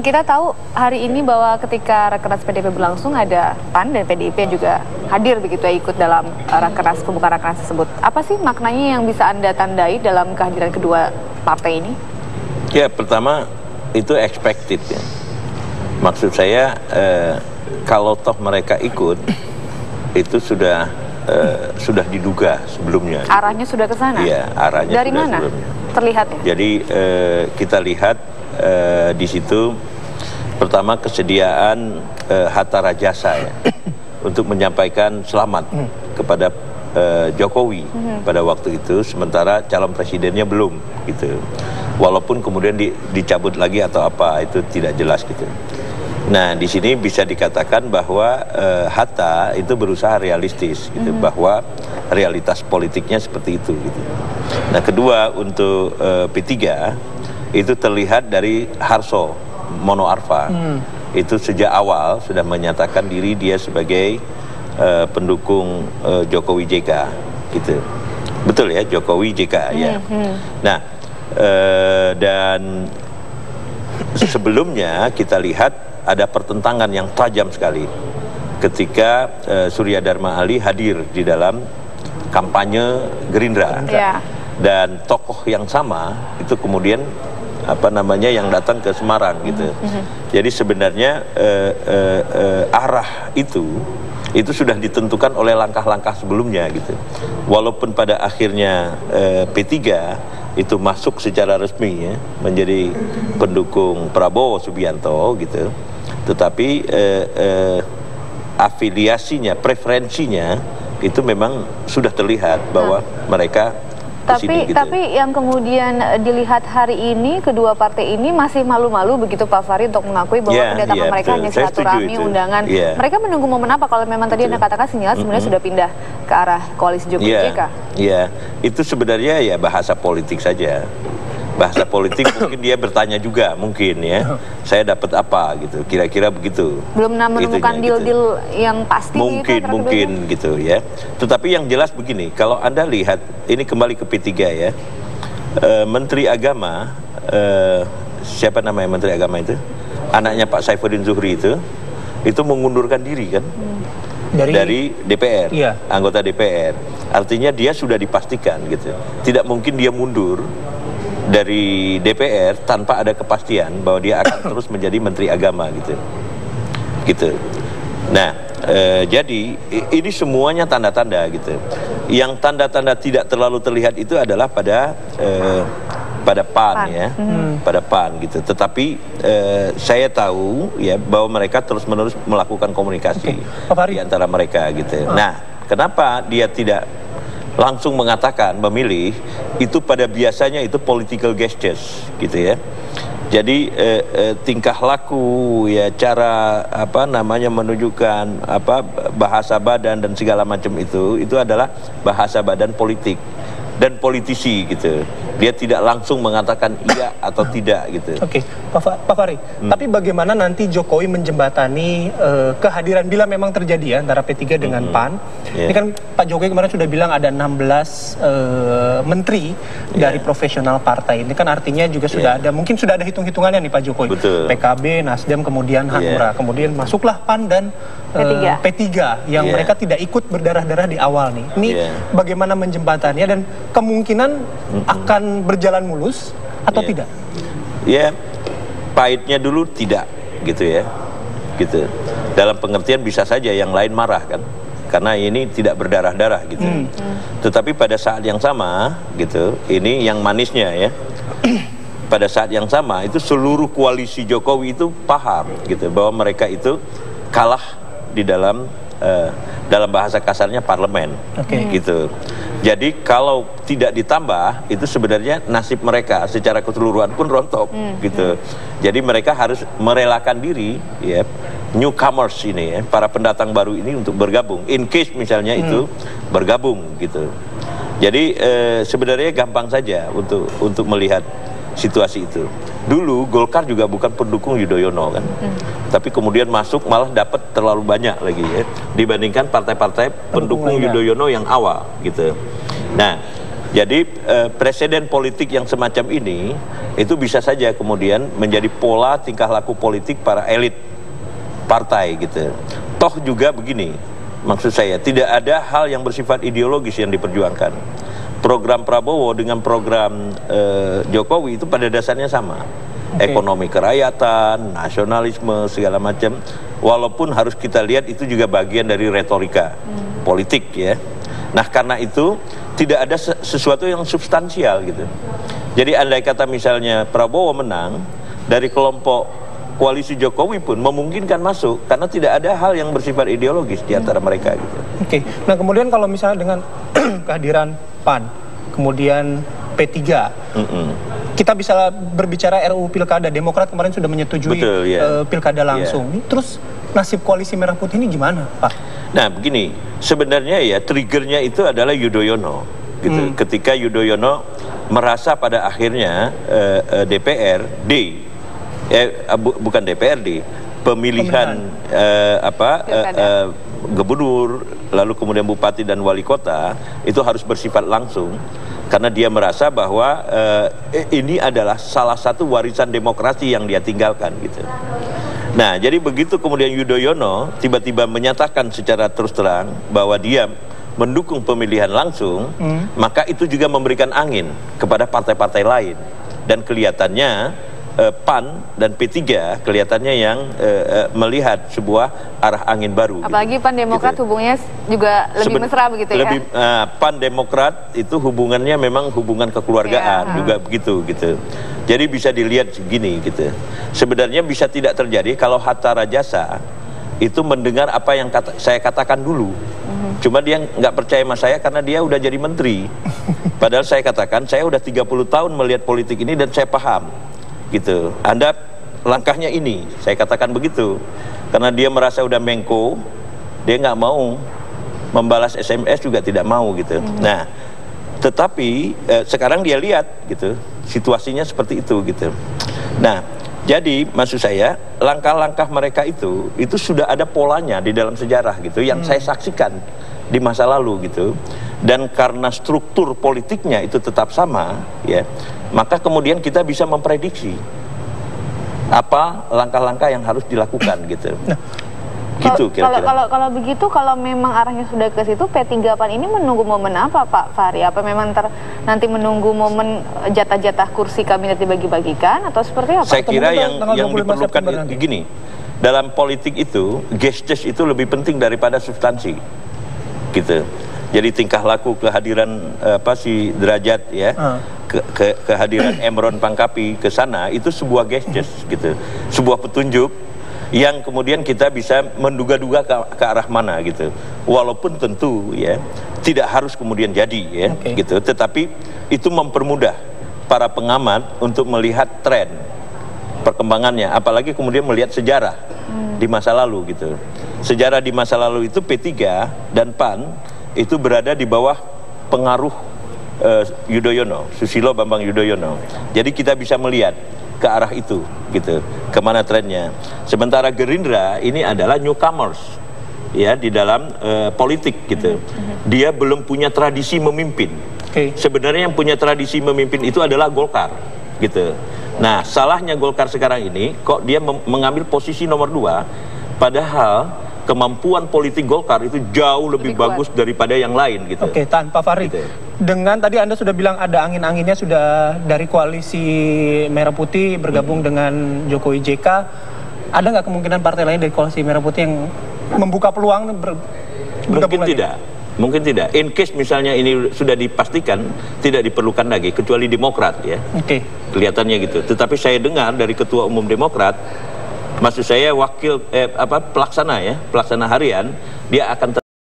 Kita tahu hari ini bahwa ketika Rakernas PDIP berlangsung ada PAN dan PDIP juga hadir begitu ya, ikut dalam Rakernas, pembukaan Rakernas tersebut. Apa sih maknanya yang bisa Anda tandai dalam kehadiran kedua partai ini? Ya, pertama itu expected ya. Maksud saya kalau toh mereka ikut itu sudah diduga sebelumnya. Arahnya sudah ke sana? Iya, arahnya dari sudah mana? Sebelumnya. Terlihat ya? Jadi kita lihat di situ pertama kesediaan Hatta Rajasa ya untuk menyampaikan selamat kepada Jokowi pada waktu itu, sementara calon presidennya belum gitu. Walaupun kemudian dicabut lagi atau apa itu tidak jelas gitu. Nah, di sini bisa dikatakan bahwa Hatta itu berusaha realistis gitu, bahwa realitas politiknya seperti itu gitu. Nah, kedua untuk P3 itu terlihat dari Harso Mono Arfa. Itu sejak awal sudah menyatakan diri dia sebagai pendukung Jokowi JK gitu. Betul ya, Jokowi JK ya. Nah, dan sebelumnya kita lihat ada pertentangan yang tajam sekali ketika Surya Dharma Ali hadir di dalam kampanye Gerindra. Dan tokoh yang sama itu kemudian yang datang ke Semarang gitu. Jadi sebenarnya arah itu sudah ditentukan oleh langkah-langkah sebelumnya gitu. Walaupun pada akhirnya P3 itu masuk secara resmi ya menjadi pendukung Prabowo Subianto gitu, tetapi afiliasinya, preferensinya itu memang sudah terlihat bahwa mereka Tapi yang kemudian dilihat hari ini, kedua partai ini masih malu-malu begitu Pak Fahri untuk mengakui bahwa kedatangan mereka hanya silaturahmi, undangan. Mereka menunggu momen apa kalau memang tadi Anda katakan sinyal sebenarnya sudah pindah ke arah koalisi Jokowi JK? Iya, itu sebenarnya ya bahasa politik saja. Bahasa politik mungkin dia bertanya juga mungkin ya, saya dapat apa gitu, kira-kira begitu. Belum menemukan deal-deal yang pasti mungkin gitu ya. Tetapi yang jelas begini, kalau Anda lihat ini kembali ke P3 ya, Menteri Agama, siapa namanya Menteri Agama itu, anaknya Pak Saifuddin Zuhri itu mengundurkan diri kan dari DPR, anggota DPR. Artinya dia sudah dipastikan gitu, tidak mungkin dia mundur dari DPR tanpa ada kepastian bahwa dia akan terus menjadi Menteri Agama gitu. Nah, jadi ini semuanya tanda-tanda gitu. Yang tanda-tanda tidak terlalu terlihat itu adalah pada PAN ya, pada PAN gitu. Tetapi saya tahu ya bahwa mereka terus-menerus melakukan komunikasi di antara mereka gitu. Nah, kenapa dia tidak langsung mengatakan memilih itu, pada biasanya itu political gestures gitu ya. Jadi tingkah laku ya, cara menunjukkan bahasa badan dan segala macam itu adalah bahasa badan politik dan politisi gitu. Dia tidak langsung mengatakan iya atau tidak gitu. Oke, Pak Fahri. Tapi bagaimana nanti Jokowi menjembatani kehadiran bila memang terjadi ya antara P3 dengan PAN? Ini kan Pak Jokowi kemarin sudah bilang ada 16 menteri dari profesional partai. Ini kan artinya juga sudah ada, mungkin sudah ada hitung-hitungannya nih Pak Jokowi. Betul. PKB, Nasdem, kemudian Hanura, kemudian masuklah PAN dan P3 yang mereka tidak ikut berdarah-darah di awal nih. Ini bagaimana menjembatannya dan kemungkinan akan berjalan mulus atau tidak? Ya, pahitnya dulu tidak gitu ya. Gitu. Dalam pengertian bisa saja yang lain marah kan. Karena ini tidak berdarah-darah gitu. Tetapi pada saat yang sama gitu, ini yang manisnya ya. Pada saat yang sama itu seluruh koalisi Jokowi itu paham gitu bahwa mereka itu kalah di dalam bahasa kasarnya parlemen, gitu. Jadi kalau tidak ditambah itu sebenarnya nasib mereka secara keseluruhan pun rontok, gitu. Jadi mereka harus merelakan diri, ya, newcomers ini, ya, para pendatang baru ini untuk bergabung. In case misalnya itu bergabung, gitu. Jadi sebenarnya gampang saja untuk melihat situasi itu. Dulu Golkar juga bukan pendukung Yudhoyono kan, tapi kemudian masuk malah dapat terlalu banyak lagi ya dibandingkan partai-partai pendukung Yudhoyono yang awal gitu. Nah, Jadi presiden politik yang semacam ini itu bisa saja kemudian menjadi pola tingkah laku politik para elit partai gitu. Toh juga begini, maksud saya tidak ada hal yang bersifat ideologis yang diperjuangkan. Program Prabowo dengan program Jokowi itu pada dasarnya sama. Ekonomi kerakyatan, nasionalisme, segala macam. Walaupun harus kita lihat itu juga bagian dari retorika politik ya. Nah karena itu tidak ada sesuatu yang substansial gitu. Jadi andai kata misalnya Prabowo menang, dari kelompok koalisi Jokowi pun memungkinkan masuk karena tidak ada hal yang bersifat ideologis di antara mereka gitu. Oke. Nah kemudian kalau misalnya dengan kehadiran PAN, kemudian P3, kita bisa berbicara RUU Pilkada. Demokrat kemarin sudah menyetujui Pilkada langsung. Terus nasib koalisi Merah Putih ini gimana, Pak? Nah begini, sebenarnya ya triggernya itu adalah Yudhoyono gitu. Ketika Yudhoyono merasa pada akhirnya DPRD bukan DPRD, pemilihan gubernur lalu kemudian bupati dan wali kota itu harus bersifat langsung karena dia merasa bahwa ini adalah salah satu warisan demokrasi yang dia tinggalkan gitu. Nah, jadi begitu kemudian Yudhoyono tiba-tiba menyatakan secara terus terang bahwa dia mendukung pemilihan langsung, maka itu juga memberikan angin kepada partai-partai lain. Dan kelihatannya PAN dan P3 kelihatannya yang melihat sebuah arah angin baru. Apalagi PAN Demokrat gitu. Hubungannya juga lebih mesra begitu ya? PAN Demokrat itu hubungannya memang hubungan kekeluargaan juga begitu gitu. Jadi bisa dilihat segini gitu. Sebenarnya bisa tidak terjadi kalau Hatta Rajasa itu mendengar apa yang saya katakan dulu. Cuma dia nggak percaya sama saya karena dia udah jadi menteri. Padahal saya katakan saya udah 30 tahun melihat politik ini dan saya paham. Gitu. Anda langkahnya ini, saya katakan begitu. Karena dia merasa udah Menko, dia nggak mau membalas SMS juga tidak mau gitu. Nah, tetapi sekarang dia lihat gitu, situasinya seperti itu gitu. Nah, jadi maksud saya langkah-langkah mereka itu sudah ada polanya di dalam sejarah gitu, yang saya saksikan di masa lalu gitu. Dan karena struktur politiknya itu tetap sama, ya, maka kemudian kita bisa memprediksi apa langkah-langkah yang harus dilakukan gitu. Nah, gitu kira-kira. Kalau begitu, kalau memang arahnya sudah ke situ, P3 PAN ini menunggu momen apa, Pak Fahri? Apa memang nanti menunggu momen jatah-jatah kursi kabinet dibagi-bagikan atau seperti apa? Saya kira yang diperlukan begini, dalam politik itu gestures itu lebih penting daripada substansi, gitu. Jadi tingkah laku kehadiran si Derajat ya, kehadiran Emron Pangkapi ke sana itu sebuah gestures gitu, sebuah petunjuk yang kemudian kita bisa menduga-duga ke arah mana gitu. Walaupun tentu ya tidak harus kemudian jadi ya gitu, tetapi itu mempermudah para pengamat untuk melihat tren perkembangannya, apalagi kemudian melihat sejarah di masa lalu gitu. Sejarah di masa lalu itu P3 dan PAN itu berada di bawah pengaruh Yudhoyono, Susilo Bambang Yudhoyono. Jadi kita bisa melihat ke arah itu gitu, kemana trennya. Sementara Gerindra ini adalah newcomers ya di dalam politik gitu. Dia belum punya tradisi memimpin. Sebenarnya yang punya tradisi memimpin itu adalah Golkar gitu. Nah, salahnya Golkar sekarang ini kok dia mengambil posisi nomor 2, padahal kemampuan politik Golkar itu jauh lebih bagus daripada yang lain gitu. Oke, Pak Fahri, gitu. Dengan tadi Anda sudah bilang ada angin-anginnya sudah dari koalisi Merah Putih bergabung dengan Jokowi JK, ada nggak kemungkinan partai lain dari koalisi Merah Putih yang membuka peluang bergabung lagi? Mungkin tidak. In case misalnya ini sudah dipastikan tidak diperlukan lagi kecuali Demokrat ya. Kelihatannya gitu. Tetapi saya dengar dari Ketua Umum Demokrat, maksud saya wakil pelaksana harian, dia akan